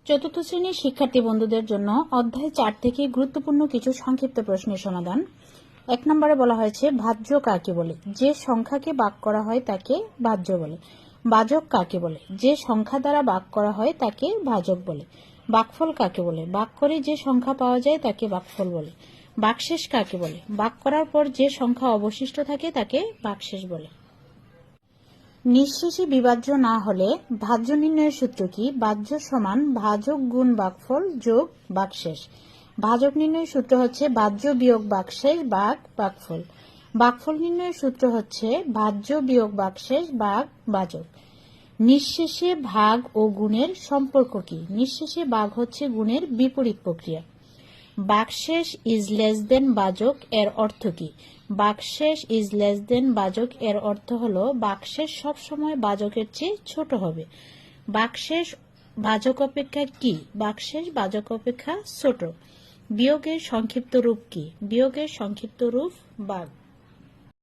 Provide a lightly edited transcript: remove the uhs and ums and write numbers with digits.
চতুর্থ শ্রেণীর শিক্ষার্থী বন্ধুদের জন্য অধ্যায় 4 থেকে গুরুত্বপূর্ণ কিছু সংক্ষিপ্ত প্রশ্নের সমাধান। 1 নম্বরে বলা হয়েছে ভাজ্য কাকে বলে? যে সংখ্যাকে ভাগ করা হয় তাকে ভাজ্য বলে। ভাজক কাকে বলে? যে সংখ্যা দ্বারা ভাগ করা হয় তাকে ভাজক বলে। ভাগফল কাকে বলে? ভাগ করে যে সংখ্যা পাওয়া যায় তাকে ভাগফল বলে। ভাগশেষ কাকে বলে? ভাগ করার পর যে সংখ্যা অবশিষ্ট থাকে তাকে ভাগশেষ বলে। নিঃশেষে বিভাজ্য না হলে ভাজ্য নির্ণয়ের সূত্র কি? ভাজ্য সমান ভাজক গুণ ভাগফল যোগ ভাগশেষ। ভাজক নির্ণয়ের সূত্র হচ্ছে ভাজ্য বিয়োগ ভাগশেষ ভাগ ভাগফল। ভাগফল নির্ণয়ের সূত্র হচ্ছে ভাজ্য বিয়োগ ভাগশেষ ভাগ ভাজক। নিঃশেষে ভাগ ও গুণের সম্পর্ক কি? নিঃশেষে ভাগ হচ্ছে গুণের বিপরীত প্রক্রিয়া। ভাগশেষ ইজ লেস দেন ভাজক এর অর্থ কি? ভাগশেষ ইজ লেস দেন ভাজক এর অর্থ হলো ভাগশেষ সবসময় ভাজকের চেয়ে ছোট হবে। ভাগশেষ ভাজক অপেক্ষা কি? ভাগশেষ ভাজক অপেক্ষা ছোট। বিয়োগের সংক্ষিপ্ত রূপ কি? বিয়োগের সংক্ষিপ্ত রূপ ভাগ।